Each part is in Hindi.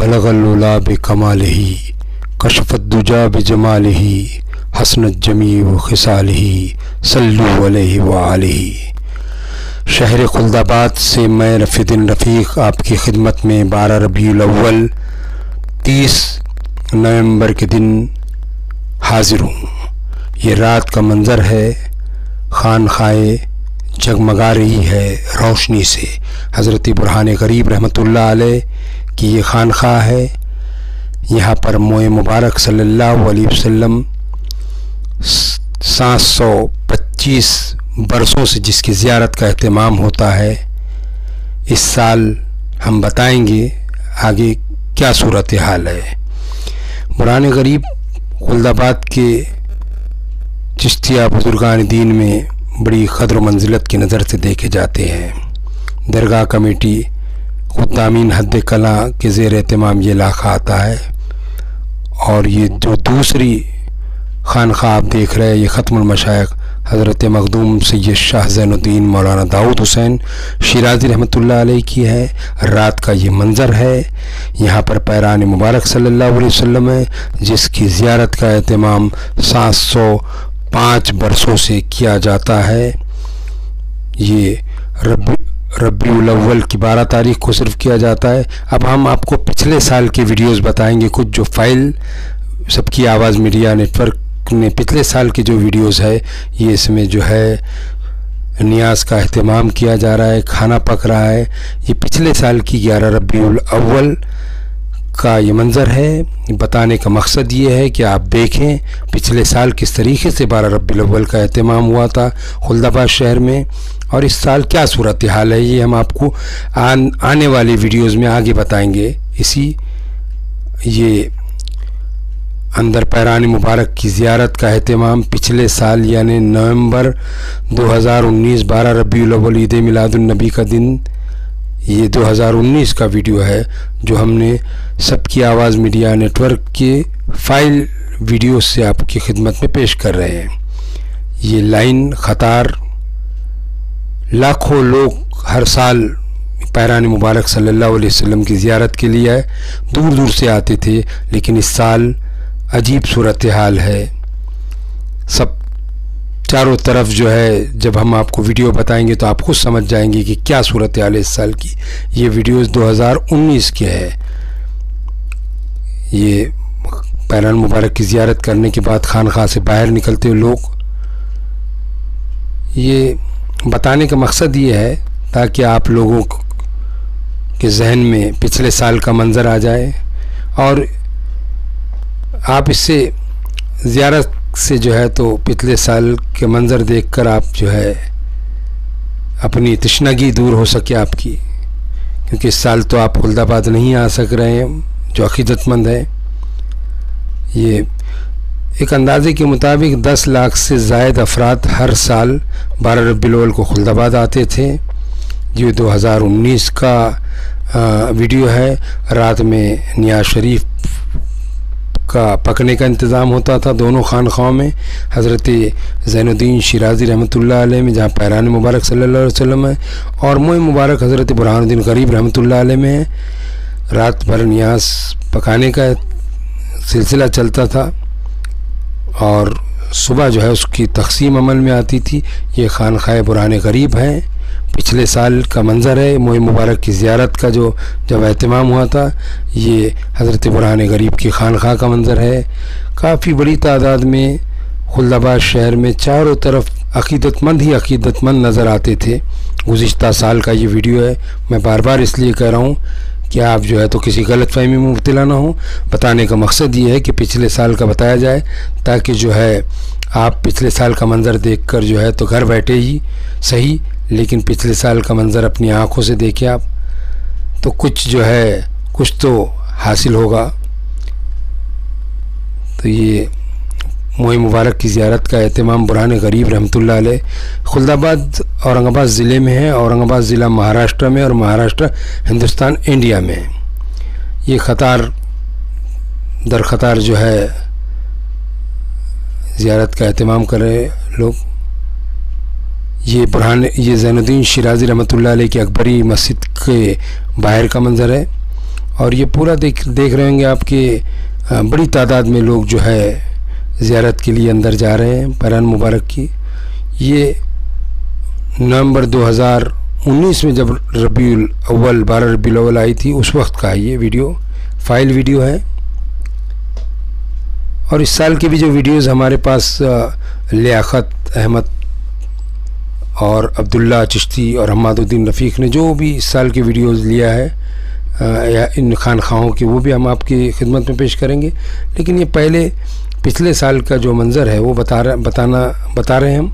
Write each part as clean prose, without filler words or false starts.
बलगल उला बिकमालिही कशफद्दुजा बिजमालिही हसनत जमी व खिसालिही सल्लु अलैहि व आलिही। शहर खुल्दाबाद से मैं रफ़ीदीन रफ़ीक आपकी खिदमत में 12 रबीउल अव्वल 30 नवंबर के दिन हाजिर हूँ। ये रात का मंज़र है, खानखाए जगमगा रही है रोशनी से। हज़रत बुरहान गरीब रहमतुल्लाह अलैह की ये खानखा है। यहाँ पर मोए मुबारक सल्लल्लाहु अलैहि वसल्लम 725 बरसों से जिसकी ज़ियारत का एहतमाम होता है, इस साल हम बताएंगे आगे क्या सूरत हाल है। बुरहान गरीब खुल्दाबाद के चिश्तिया बुजुर्गान दीन में बड़ी क़द्र मंजिलत की नज़र से देखे जाते हैं। दरगाह कमेटी खुद्दामीन हद कला के ज़ेर एहतमाम ये इलाक़ा आता है। और ये जो दूसरी खानखा आप देख रहे हैं, ये ख़त्मुल मशाइख हज़रत मखदूम सैयद शाह ज़ैनुद्दीन मौलाना दाऊद हुसैन शिराज़ी रहमतुल्लाह अलैह की है। रात का ये मंज़र है। यहाँ पर पैरान मुबारक सल्लल्लाहु अलैहि वसल्लम है, जिसकी ज़ियारत का एहतमाम 705 बरसों से किया जाता है। ये रबीउल अव्वल की 12 तारीख को सिर्फ किया जाता है। अब हम आपको पिछले साल के वीडियोस बताएंगे, कुछ जो फाइल सबकी आवाज़ मीडिया नेटवर्क ने पिछले साल के जो वीडियोस है, ये इसमें जो है नियाज़ का एहतमाम किया जा रहा है, खाना पक रहा है। ये पिछले साल की 11 रबीउल अव्वल का ये मंज़र है। बताने का मकसद ये है कि आप देखें पिछले साल किस तरीके से 12 रबीउल अव्वल का एहतमाम हुआ था खुल्दाबाद शहर में, और इस साल क्या सूरत हाल है। ये हम आपको आने वाले वीडियोस में आगे बताएंगे। ये अंदर पैरान मुबारक की ज़ियारत का एहतमाम पिछले साल यानी नवंबर 2019 12 रबीउल अव्वल ईद मिलादुन्नबी का दिन, ये 2019 का वीडियो है जो हमने सबकी आवाज़ मीडिया नेटवर्क के फाइल वीडियो से आपकी खिदमत में पेश कर रहे हैं। ये लाइन क़तार लाखों लोग हर साल पैरान मुबारक सल्लल्लाहु अलैहि वसल्लम की ज़ियारत के लिए दूर दूर से आते थे, लेकिन इस साल अजीब सूरत हाल है। सब चारों तरफ जो है, जब हम आपको वीडियो बताएंगे तो आप खुद समझ जाएंगे कि क्या सूरत हाल है इस साल की। ये वीडियोस 2019 के है। ये पैरान मुबारक की ज़ियारत करने के बाद खानखा से बाहर निकलते हुए लोग, ये बताने का मकसद ये है ताकि आप लोगों के जहन में पिछले साल का मंज़र आ जाए और आप इससे ज़ियारत से जो है तो पिछले साल के मंज़र देखकर आप जो है अपनी तशनगी दूर हो सके आपकी, क्योंकि इस साल तो आप खुल्दाबाद नहीं आ सक रहे हैं जो अक़ीदतमंद है। ये एक अंदाजे के मुताबिक 10 लाख से ज़ायद अफराद हर साल 12 रबीउल अव्वल को खुल्दाबाद आते थे। ये 2019 का वीडियो है। रात में नियाज़ शरीफ का पकने का इंतज़ाम होता था दोनों खानखाओं में, हज़रत ज़ैनुद्दीन शिराज़ी रहमतुल्लाह अलैह में जहाँ पैरान मुबारक सल्लल्लाहु अलैहि वसल्लम है, और मोए मुबारक हज़रत बुरहानुद्दीन गरीब रहमतुल्लाह अलैह में है। रात भर नियाज़ पकाने का सिलसिला चलता था और सुबह जो है उसकी तक़सीम अमल में आती थी। ये खानखाए बुरहान गरीब हैं। पिछले साल का मंज़र है मोए मुबारक की ज़ियारत का जो जब एहतमाम हुआ था। ये हज़रत बुरहान गरीब की खानखा का मंज़र है। काफ़ी बड़ी तादाद में खुल्दाबाद शहर में चारों तरफ अक़ीदतमंद ही अक़ीदतमंद नज़र आते थे। गुज़िश्ता साल का ये वीडियो है। मैं बार बार इसलिए कह रहा हूँ कि आप जो है तो किसी गलत फ़हमी में मुब्तला ना हो। बताने का मकसद ये है कि पिछले साल का बताया जाए ताकि जो है आप पिछले साल का मंज़र देखकर जो है तो घर बैठे ही सही, लेकिन पिछले साल का मंज़र अपनी आँखों से देखें आप, तो कुछ जो है कुछ तो हासिल होगा। तो ये मोए मुबारक की ज़ियारत का एहतमाम बुरहान गरीब रहमतुल्लाह अलैह खुल्दाबाद औरंगाबाद ज़िले में है। औरंगाबाद ज़िला महाराष्ट्र में और महाराष्ट्र हिंदुस्तान इंडिया में है। ये क़तार दर क़तार जो है ज़ियारत का एहतमाम कर रहे लोग। ये ज़ैनुद्दीन शिराज़ी रहमतुल्लाह अलैह की अकबरी मस्जिद के बाहर का मंज़र है और ये पूरा देख रहे होंगे आपके बड़ी तादाद में लोग जो है ज़ियारत के लिए अंदर जा रहे हैं पैरान मुबारक की। ये नवंबर 2019 में जब रबीउल अव्वल 12 रबीउल अव्वल आई थी उस वक्त का ये वीडियो फाइल वीडियो है। और इस साल के भी जो वीडियोज़ हमारे पास लियाकत अहमद और अब्दुल्ला चिश्ती और हम्मादुद्दीन रफ़ीक ने जो भी इस साल के वीडियोज़ लिया है या इन खानखाहों के, वो भी हम आपकी खिदमत में पेश करेंगे। लेकिन ये पहले पिछले साल का जो मंज़र है वो बता रहे हैं हम।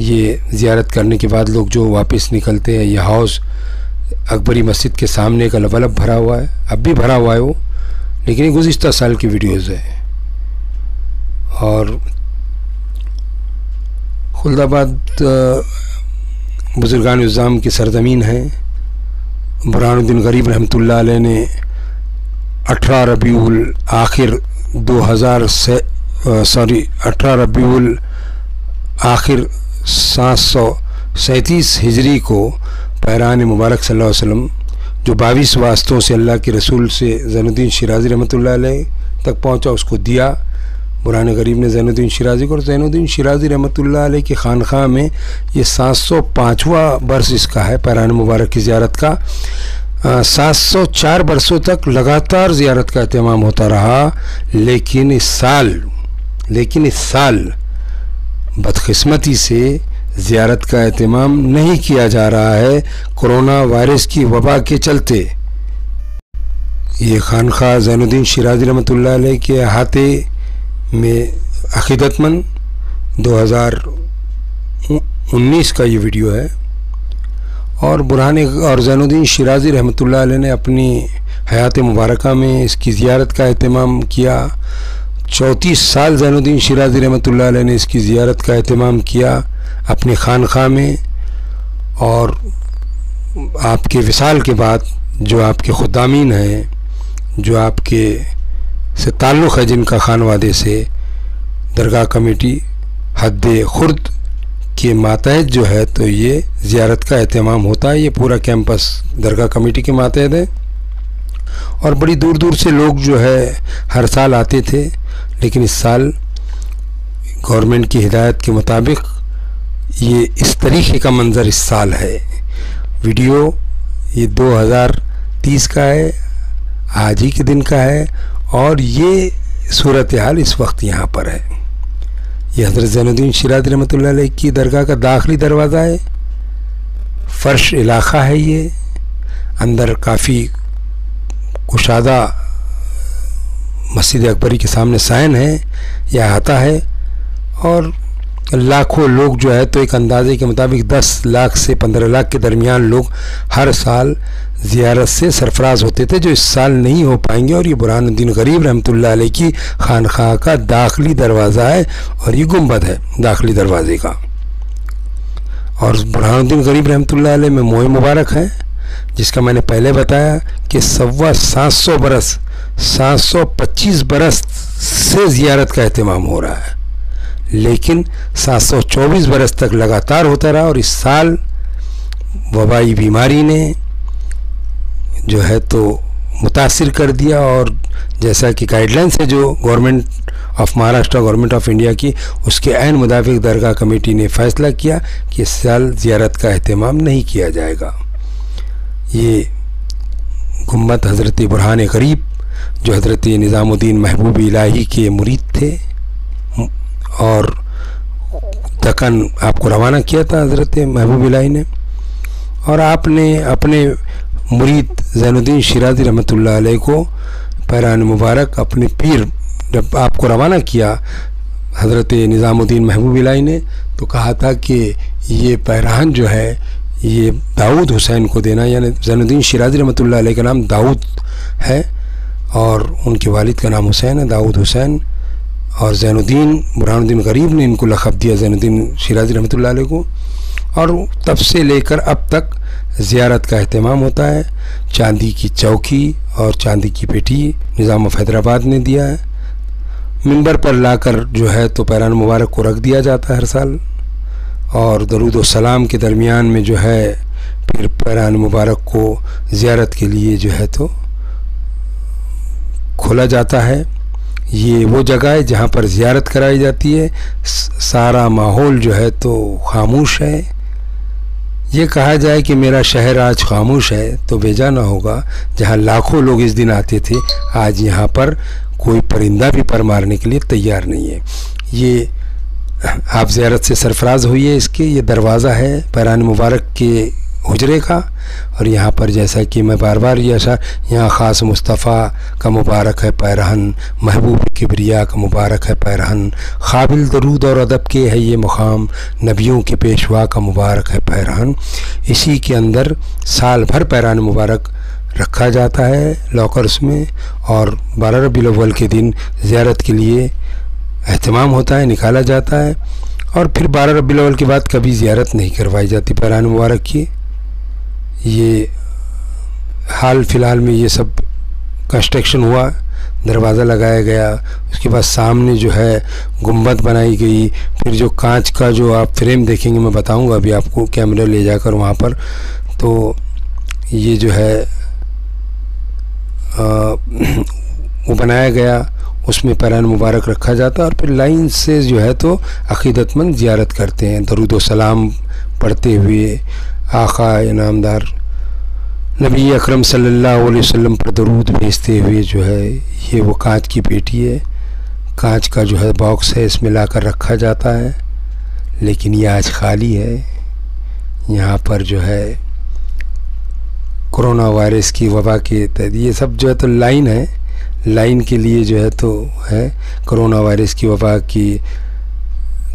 ये ज़ियारत करने के बाद लोग जो वापस निकलते हैं, ये हाउस अकबरी मस्जिद के सामने का लबालब भरा हुआ है, अब भी भरा हुआ है वो, लेकिन ये गुज़िश्ता साल की वीडियोज़ है। और खुल्दाबाद बुज़ुर्गान इस्लाम की सरज़मीन है। बुरहानुद्दीन गरीब रहमतुल्लाह अलैह ने 18 रबीउल आखिर 737 हिजरी को पैरान मुबारक सल्लल्लाहु अलैहि वसल्लम जो 22 वास्तों से अल्लाह के रसूल से ज़ैनुद्दीन शिराज़ी रहमतुल्लाह अलैह तक पहुँचा, उसको दिया बुरहान गरीब ने ज़ैनुद्दीन शिराज़ी को। और ज़ैनुद्दीन शिराज़ी रहमतुल्लाह अलैह की खानखा में ये 705वां बरस इसका है पैरान मुबारक की ज़ियारत का। 704 बरसों तक लगातार ज़ियारत का एहतमाम होता रहा, लेकिन इस साल बदकिस्मती से ज़ियारत का एहतमाम नहीं किया जा रहा है कोरोना वायरस की वबा के चलते। ये खानखा ज़ैनुद्दीन शिराज़ी रहमतुल्लाह अलैह के अहाते में अक़ीदतमंद 2019 का ये वीडियो है। और बुरहान और ज़ैनुद्दीन शिराज़ी रहमतुल्लाह अलैह ने अपनी हयात मुबारका में इसकी ज़ियारत का एहतमाम किया। 34 साल ज़ैनुद्दीन शिराज़ी रहमतुल्लाह अलैह ने इसकी ज़ियारत का एहतमाम किया अपनी खानखा में। और आपके विसाल के बाद जो आपके खुदामीन हैं, जो आपके से ताल्लुक़ है जिनका खानवादे से, दरगाह कमेटी हद खुर्द के मातहत जो है तो ये ज़ियारत का एहतमाम होता है। ये पूरा कैंपस दरगाह कमेटी के मातहत है और बड़ी दूर दूर से लोग जो है हर साल आते थे, लेकिन इस साल गवर्नमेंट की हिदायत के मुताबिक ये इस तरीक़े का मंज़र इस साल है। वीडियो ये 2030 का है, आज ही के दिन का है और ये सूरत हाल इस वक्त यहाँ पर है। ये हज़रत ज़ैनुद्दीन शिराज़ी रहमतुल्लाह अलैह की दरगाह का दाखिली दरवाज़ा है, फ़र्श इलाक़ा है। ये अंदर काफ़ी कुशादा मस्जिद अकबरी के सामने साइन है, यह आता है और लाखों लोग जो है तो एक अंदाजे के मुताबिक 10 लाख से 15 लाख के दरमियान लोग हर साल ज़ियारत से सरफराज होते थे, जो इस साल नहीं हो पाएंगे। और ये बुरहानुद्दीन गरीब रहमतुल्लाह अलैह की खानखा का दाखिली दरवाज़ा है और ये गुंबद है दाखिली दरवाज़े का। और बुरहानुद्दीन गरीब रहमतुल्लाह अलैह में मोह मुबारक है, जिसका मैंने पहले बताया कि 725 बरस 725 बरस से ज़ियारत का एहतमाम हो रहा है, लेकिन 724 बरस तक लगातार होता रहा। और इस साल वबाई बीमारी ने जो है तो मुतासिर कर दिया और जैसा कि गाइडलाइंस है जो government of Maharashtra, government of India की, उसके ऐन मुताबिक दरगाह कमेटी ने फ़ैसला किया कि इस साल ज़ियारत का एहतमाम नहीं किया जाएगा। ये गुम्बद हज़रत बुरहान गरीब जो हज़रत निज़ामुद्दीन महबूब इलाही के मुरीद थे और दक्कन आपको रवाना किया था हज़रत महबूब इलाही ने, और आपने अपने मुरीद ज़ैनुद्दीन शिराज़ी रहमतुल्लाह अलैह को पैरान मुबारक अपने पीर जब आपको रवाना किया हज़रत निज़ामुद्दीन महबूब इलाही ने, तो कहा था कि ये पैरान जो है ये दाऊद हुसैन को देना, यानी ज़ैनुद्दीन शिराज़ी रहमतुल्लाह अलैह का नाम दाऊद है और उनके वालिद का नाम हुसैन है, दाऊद हुसैन। और ज़ैनुद्दीन बुरहानुद्दीन गरीब ने इनको लक़ब दिया ज़ैनुद्दीन शिराज़ी रहमतुल्लाह अलैह को। और तब से लेकर अब तक ज़ियारत का एहतमाम होता है। चांदी की चौकी और चांदी की पेटी निज़ाम ऑफ हैदराबाद ने दिया है। मिंबर पर लाकर जो है तो पैरान मुबारक को रख दिया जाता है हर साल, और दरूद व सलाम के दरमियान में जो है फिर पैरान मुबारक को ज़ियारत के लिए जो है तो खोला जाता है। ये वो जगह है जहाँ पर ज़ियारत कराई जाती है। सारा माहौल जो है तो खामोश है। ये कहा जाए कि मेरा शहर आज खामोश है तो बेजा ना होगा। जहाँ लाखों लोग इस दिन आते थे, आज यहाँ पर कोई परिंदा भी पर मारने के लिए तैयार नहीं है। ये आप ज़ियारत से सरफराज हुई है। इसके ये दरवाज़ा है पैरान मुबारक के हुजरे का। और यहाँ पर जैसा कि मैं बार बार यहाँ ख़ास मुस्तफ़ा का मुबारक है पैरहन, महबूब किबरिया का मुबारक है पैरहन, काबिल दरूद और अदब के है ये मुकाम, नबियों के पेशवा का मुबारक है पैरहन। इसी के अंदर साल भर पैरान मुबारक रखा जाता है लॉकर्स में। और 12 रबीउल अव्वल के दिन ज़ियारत के लिए एहतमाम होता है, निकाला जाता है। और फिर 12 रबीउल अव्वल के बाद कभी ज़ियारत नहीं करवाई जाती पैरान मुबारक की। ये हाल फ़िलहाल में ये सब कंस्ट्रक्शन हुआ, दरवाज़ा लगाया गया, उसके बाद सामने जो है गुंबद बनाई गई। फिर जो कांच का जो आप फ्रेम देखेंगे, मैं बताऊंगा अभी आपको कैमरा ले जाकर वहाँ पर, तो ये जो है वो बनाया गया, उसमें पैरान मुबारक रखा जाता है। और फिर लाइन से जो है तो अक़ीदतमंद ज़ियारत करते हैं, दरूद व सलाम पढ़ते हुए आका इनामदार नबी अकरम सल्लल्लाहु अलैहि वसल्लम पर दरूद भेजते हुए जो है ये वो कांच की पेटी है, कांच का जो है बॉक्स है, इसमें लाकर रखा जाता है। लेकिन ये आज खाली है। यहाँ पर जो है कोरोना वायरस की वबा के तहत ये सब जो है तो लाइन है, लाइन के लिए जो है तो है। कोरोना वायरस की वबा की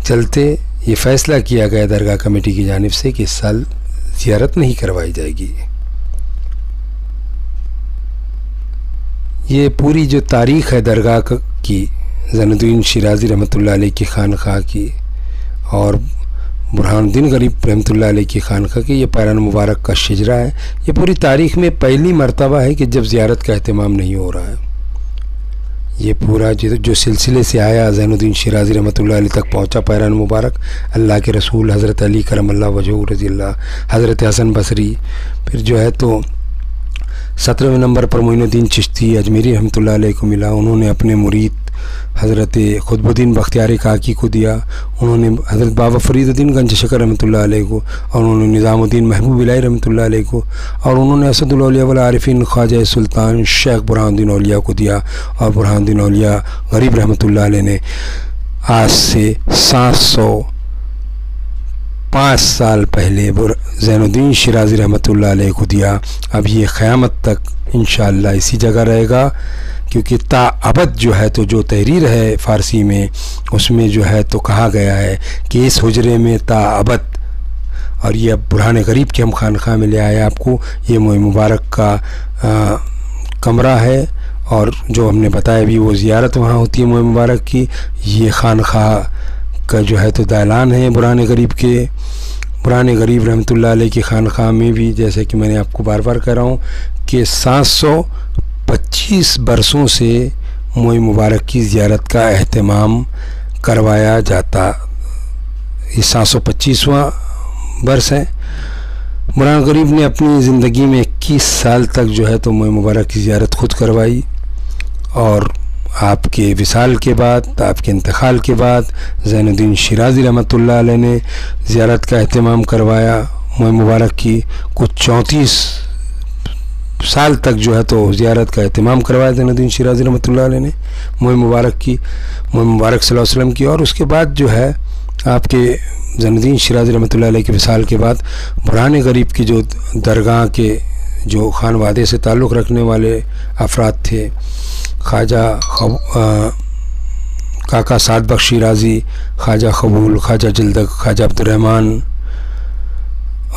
चलते ये फ़ैसला किया गया दरगाह कमेटी की जानिब से कि इस साल ज़ियारत नहीं करवाई जाएगी। ये पूरी जो तारीख़ है दरगाह की, ज़ैनुद्दीन शिराज़ी रहमतुल्लाह अलैह की खानक़ाह की और बुरहानुद्दीन गरीब रहमतुल्लाह अलैह की खानक़ाह की, ये पैरान मुबारक का शिजरा है। ये पूरी तारीख़ में पहली मरतबा है कि जब ज़ियारत का एहतमाम नहीं हो रहा है। ये पूरा जो सिलसिले से आया ज़ैनुद्दीन शिराज़ी रहमतुल्लाह अलैह तक पहुँचा पैरान मुबारक, अल्लाह के रसूल हज़रत अली करमल्लाह वजहू रज़ियल्लाह, हज़रत हसन बसरी, फिर जो है तो 17वें नंबर पर मोइनुद्दीन चिश्ती अजमेरी रहमतुल्लाह अलैह को मिला। उन्होंने अपने मुरीद हज़रत ख़ुतबुद्दीन बख्तियार काकी को दिया। उन्होंने हज़रत बाबा फरीदुद्दीन गंज शकर रहमतुल्लाह अलैह को, और उन्होंने निज़ामुद्दीन महबूब इलाही रहमतुल्लाह अलैह को, और उन्होंने असदुल औलिया वल आरिफीन ख्वाजा सुल्तान शेख बुरहानुद्दीन औलिया को दिया। और बुरहानुद्दीन औलिया गरीब रहमतुल्लाह अलैह ने आज से 705 साल पहले ज़ैनुद्दीन शिराज़ी रहमतुल्लाह अलैह को दिया। अब ये क़यामत तक इंशाअल्लाह इसी जगह रहेगा, क्योंकि ताअबद जो है तो जो तहरीर है फ़ारसी में, उसमें जो है तो कहा गया है कि इस हुजरे में ताअबद। और ये अब बुरहान गरीब के हम खानक़ाह में ले आए आपको। ये मोए मुबारक का कमरा है, और जो हमने बताया भी वो ज़ियारत वहाँ होती है मोए मुबारक की। ये खानक़ाह का जो है तो दालान है बुरहान गरीब के। बुरहान गरीब रहमतुल्लाह अलैह की खानक़ाह में भी, जैसे कि मैंने आपको बार बार कह रहा हूँ कि 725 बरसों से मोए मुबारक की ज़ियारत का एहतमाम करवाया जाता। ये 725वां बरस है। बुरहान गरीब ने अपनी ज़िंदगी में 21 साल तक जो है तो मोए मुबारक की ज़ियारत ख़ुद करवाई। और आपके विसाल के बाद, आपके इंतकाल के बाद ज़ैनुद्दीन शिराज़ी रहमतुल्लाह अलैह ने ज़ियारत का एहतमाम करवाया मोए मुबारक की। कुछ 34 साल तक जो है तो ज़ियारत का एहतमाम करवाया ज़ैनुद्दीन शिराज़ी रहमतुल्लाह अलैह ने मोए मुबारक की, मोए मुबारक सल्लल्लाहु अलैहि वसल्लम की। और उसके बाद जो है आपके ज़ैनुद्दीन शिराज़ी रहमतुल्लाह अलैह के विसाल के बाद बुरहान गरीब की जो दरगाह के जो खानवादे से ताल्लुक़ रखने वाले अफराद थे, ख्वाजा काका साद बख्श शिराज़ी, ख्वाजा कबूल, ख्वाजा जल्दक, ख्वाजा अब्दुर्रहमान,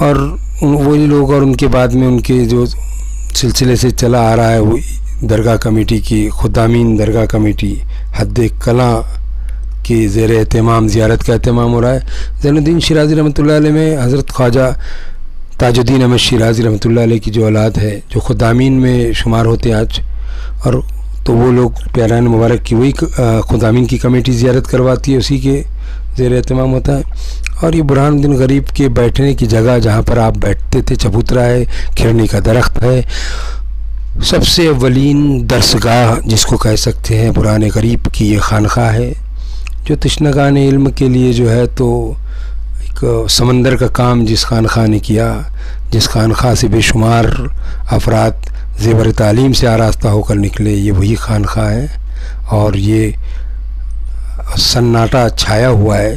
और वही लोग, और उनके बाद में उनके जो सिलसिले से चला आ रहा है वो दरगाह कमेटी की खुदामीन दरगाह कमेटी हद कला के ज़ेर एहतमाम ज़ियारत का एहतमाम हो रहा है। ज़ैनुद्दीन शिराज़ी रहमतुल्लाह अलैह में हज़रत ख्वाजा ताजुद्दीन अहमद शिराज़ी रहमतुल्लाह अलैह की जो औलाद है, जो खुदामीन में शुमार होते हैं आज, और तो वो लोग पैरान मुबारक की वही खुदामीन की कमेटी ज़ियारत करवाती है, उसी के ज़ेर एहतमाम होता है। और ये बुरहानुद्दीन गरीब के बैठने की जगह, जहाँ पर आप बैठते थे, चबूतरा है, खिरनी का दरख्त है, सबसे अव्वलीन दरसगाह जिसको कह सकते हैं बुरान गरीब की ये खानक़ाह है, जो तशनगान इल्म के लिए जो है तो एक समंदर का काम जिस खानक़ाह ने किया, जिस खानक़ाह से बेशुमार अफराद ज़ेवर तालीम से आरास्ता होकर निकले, ये वही खानक़ाह है। और ये सन्नाटा छाया हुआ है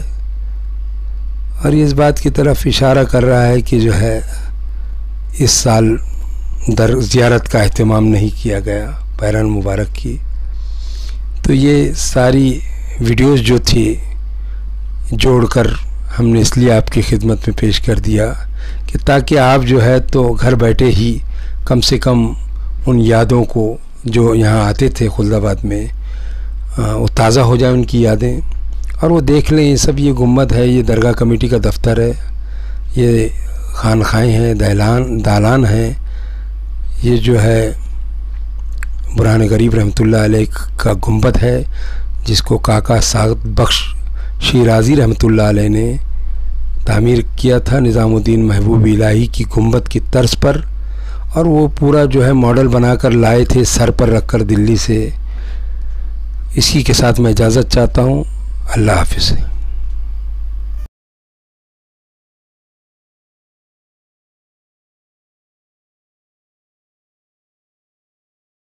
और ये इस बात की तरफ इशारा कर रहा है कि जो है इस साल ज़ियारत का अहतमाम नहीं किया गया बैरान मुबारक की। तो ये सारी वीडियोस जो थी जोड़कर हमने इसलिए आपकी खिदमत में पेश कर दिया कि ताकि आप जो है तो घर बैठे ही कम से कम उन यादों को जो यहाँ आते थे खुलदाबाद में वो ताज़ा हो जाए उनकी यादें, और वो देख लें ये सब, ये गुम्बद है, ये दरगाह कमेटी का दफ्तर है, ये खानखाएँ हैं, दालान हैं, ये जो है बुरहान गरीब रहमतुल्लाह अलैह का गुम्बद है जिसको काका साद बख्श शिराज़ी रहमतुल्लाह अलैह ने तामीर किया था निज़ामुद्दीन महबूब इलाही की गुम्बद की तर्ज पर, और वो पूरा जो है मॉडल बनाकर लाए थे सर पर रखकर दिल्ली से। इसी के साथ मैं इजाज़त चाहता हूँ। अल्लाह हाफ़िज़।